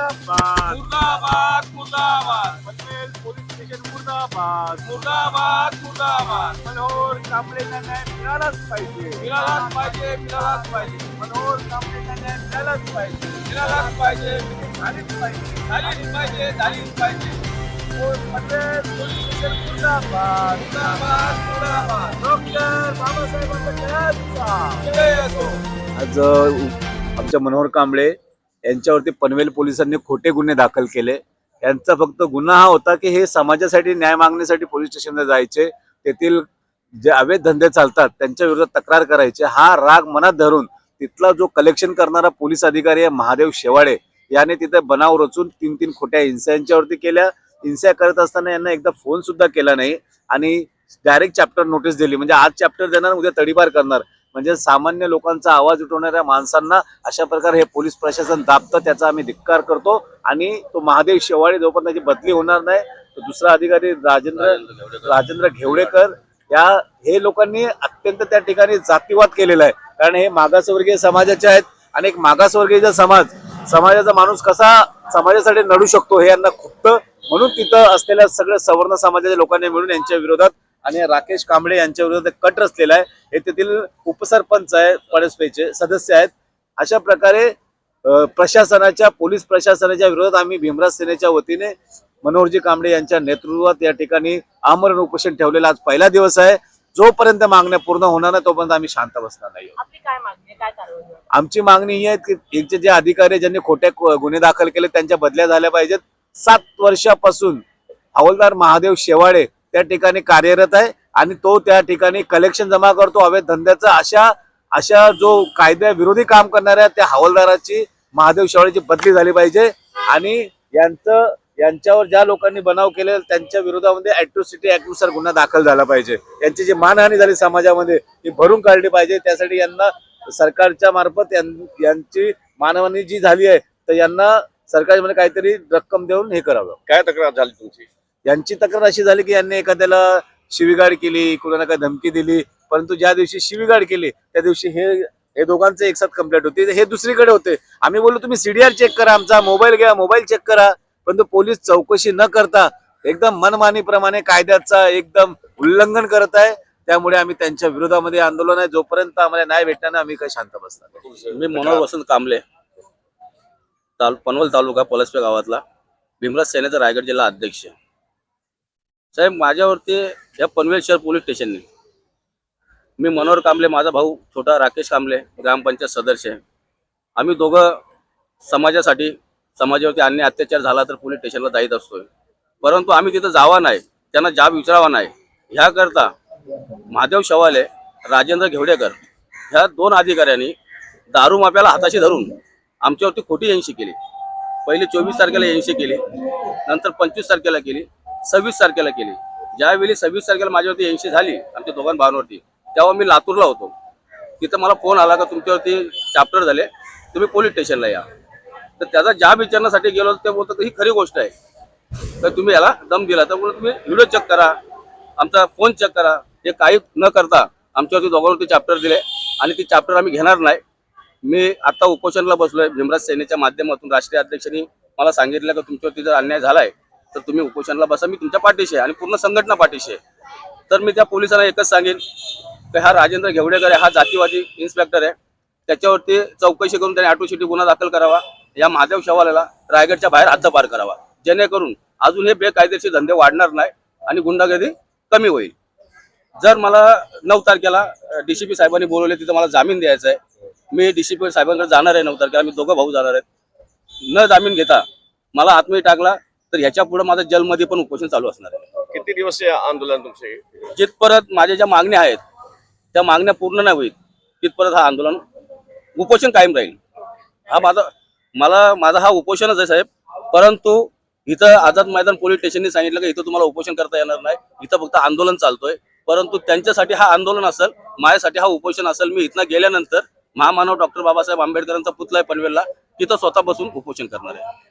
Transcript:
मुर्दाबाद मुर्दाबाद मुर्दाबाद पनवेल पोलीस स्टेशन मुर्दाबाद मुर्दाबाद मुर्दाबाद मनोहर कांबळेंना न्याय मिळालाच पाहिजे मिळालाच पाहिजे मिळालाच पाहिजे मनोहर कांबळेंना न्याय मिळालाच पाहिजे मिळालाच पाहिजे झालीच पाहिजे झालीच पाहिजे झालीच पाहिजे पनवेल पोलीस स्टेशन मुर्दाबाद मुर्दाबाद मुर्दाबाद डॉक्टर बाबासाहेबांचा जय जय असो. आज आमच्या मनोहर कांबळे यांच्यावरती पनवेल पोलिसांनी खोटे गुन्हे दाखल केले. यांचा फक्त गुन्हा हा होता की हे समाजासाठी न्याय मागण्यासाठी पोलीस स्टेशनला जायचे, तेथील जे अवैध धंदे चालतात त्यांच्या विरोधात तक्रार करायचे. हा राग मनात धरून तिथला जो कलेक्शन करणारा पोलीस अधिकारी आहे महादेव शेवाळे याने तिथे बनाव रचून 3 खोट्या हिंसा यांच्यावरती केल्या. हिंसा करत असताना यांना एकदा फोन सुद्धा केला नाही आणि डायरेक्ट चॅप्टर नोटीस दिली. म्हणजे आज चॅप्टर देणार, उद्या तडीपार करणार. म्हणजे सामान्य लोकांचा आवाज उठवणाऱ्या माणसांना अशा प्रकारे हे पोलीस प्रशासन दाबतं, त्याचा आम्ही धिक्कार करतो. आणि तो महादेव शेवाळे जोपर्यंत त्याची बदली होणार नाही, तो दुसरा अधिकारी राजेंद्र घेवडेकर हे लोकांनी अत्यंत त्या ठिकाणी जातीवाद केलेला आहे. कारण हे मागासवर्गीय समाजाचे आहेत आणि एक मागासवर्गीय समाजाचा माणूस कसा समाजासाठी लढू शकतो हे यांना खुपतं. म्हणून तिथं असलेल्या सगळ्या सवर्ण समाजाच्या लोकांनी मिळून यांच्या विरोधात आणि राकेश कांबळे यांच्या विरोधात कट रचलेला आहे. हे तेथील उपसरपंच आहे, पळसपेचे सदस्य आहेत. अशा प्रकारे पोलीस प्रशासनाच्या विरोधात आम्ही भीमराज सेनेच्या वतीने मनोहरजी कांबळे यांच्या नेतृत्वात या ठिकाणी आमरण उपोषण ठेवलेला आज पहिला दिवस आहे. जोपर्यंत मागण्या पूर्ण होणार नाही तोपर्यंत आम्ही शांत बसणार नाही. आपली काय मागणी काय कारवाई? आमची मागणी ही आहे की जे अधिकारी ज्यांनी खोटे गुन्हे दाखल केले त्यांच्या बदल्या झाल्या पाहिजेत. 7 वर्षापासून हवालदार महादेव शेवाळे त्या ठिकाणी कार्यरत आहे आणि तो त्या ठिकाणी कलेक्शन जमा करतो अवैध धंद्याचा. अशा जो कायद्याविरोधी काम करणाऱ्या त्या हवालदाराची महादेव शेवाळेची बदली झाली पाहिजे. आणि यांच्यावर ज्या लोकांनी बनाव केले त्यांच्या विरोधामध्ये ऍट्रॉसिटी ऍक्ट नुसार गुन्हा दाखल झाला पाहिजे. यांची जी मानहानी झाली समाजामध्ये ती भरून काढली पाहिजे. त्यासाठी यांना सरकारच्या मार्फत यांची मानहानी जी झाली आहे तर यांना सरकारमध्ये काहीतरी रक्कम देऊन हे करावं. काय तक्रार झाली तुमची? यांची तक्रार अशी झाली की यांनी एखाद्याला शिवीगाळ केली, कुणाला काय धमकी दिली. परंतु ज्या दिवशी शिवीगाळ केली त्या दिवशी हे दोघांचे एकसाथ कंप्लेंट होती. हे दुसरीकडे होते. आम्ही बोललो तुम्ही सीडीआर चेक करा, आमचा मोबाईल घ्या, मोबाईल चेक करा. परंतु पोलीस चौकशी न करता एकदम मनमानीप्रमाणे कायद्याचा एकदम उल्लंघन करत आहे. त्यामुळे आम्ही त्यांच्या विरोधामध्ये आंदोलन आहे. जोपर्यंत आम्हाला न्याय भेटणार नाही आम्ही काही शांत बसणार नाही. मी मनोहर वसंत कांबळे, पनवेल तालुका पळसपे गावातला भीमराज सेनेचा रायगड जिल्हा अध्यक्ष. साहेब, माझ्यावरती या पनवेल शहर पोलीस स्टेशनने मी मनोहर कांबळे, माझा भाऊ छोटा राकेश कांबळे ग्रामपंचायत सदस्य आहे. आम्ही दोघं समाजावरती अन्याय अत्याचार झाला तर पोलीस स्टेशनला जात असतोय. परंतु आम्ही तिथं जावा नाही, त्यांना जाब विचारावा नाही ह्याकरता महादेव शेवाळे, राजेंद्र घेवडेकर ह्या 2 अधिकाऱ्यांनी दारू माफ्याला हाताशी धरून आमच्यावरती खोटी 80 केली. पहिले 24 तारखेला 80 केली, नंतर 25 तारखेला केली, 26 तारखेला केली. ज्यावेळी 26 तारखेला माझ्यावरती 80 झाली आमच्या दोघां भावांवरती, तेव्हा मी लातूरला होतो. तिथं मला फोन आला का तुमच्यावरती चॅप्टर झाले, तुम्ही पोलीस स्टेशनला या. तर त्याचा जाब विचारण्यासाठी गेलो ते बोलतात ही खरी गोष्ट आहे, तर तुम्ही याला दम दिला तर बोलतो तुम्ही व्हिडिओ चेक करा, आमचा फोन चेक करा. हे काही न करता आमच्यावरती दोघांवरती चॅप्टर दिले आणि ती चॅप्टर आम्ही घेणार नाही. मी आता उपोषणाला बसलोय. भीमराज सेनेच्या माध्यमातून राष्ट्रीय अध्यक्षांनी मला सांगितलं की तुमच्यावरती जर अन्याय झालाय तर तुम्ही उपोषणाला बसा. मी तुमच्या पाठीशी आहे आणि पूर्ण संघटना पाठीशी आहे. तर मी त्या पोलिसांना एकच सांगेन की हा राजेंद्र घेवडेकर आहे, हा जातीवादी इन्स्पेक्टर आहे. त्याच्यावरती चौकशी करून त्याने ॲट्रॉसिटी गुन्हा दाखल करावा. या महादेव शेवाळेला रायगडच्या बाहेर हद्दपार करावा, जेणेकरून अजून हे बेकायदेशीर धंदे वाढणार नाही आणि गुंडागर्दी कमी होईल. जर मला 9 तारखेला DCP साहेबांनी बोलवले, तिथं मला जामीन द्यायचा आहे. मी DCP साहेबांकडे जाणार आहे 9 तारखेला. आम्ही दोघं भाऊ जाणार आहेत. न जामीन घेता मला आतमध्ये टाकला तर ह्याच्या पुढे माझं जेलमध्ये पण उपोषण चालू असणार आहे. किती दिवस हे आंदोलन तुमचे? जिथपर्यंत माझ्या ज्या मागण्या आहेत त्या मागण्या पूर्ण नाही होईल तिथपर्यंत हा आंदोलन उपोषण कायम राहील. माझा हा उपोषणच आहे साहेब. परंतु इथं आझाद मैदान पोलीस स्टेशनने सांगितलं की इथं तुम्हाला उपोषण करता येणार नाही, इथं फक्त आंदोलन चालतोय. परंतु त्यांच्यासाठी हा आंदोलन असेल, माझ्यासाठी हा उपोषण असेल. मी इथनं गेल्यानंतर महामानव डॉक्टर बाबासाहेब आंबेडकरांचा पुतळा आहे पनवेलला, तिथं स्वतः बसून उपोषण करणार आहे.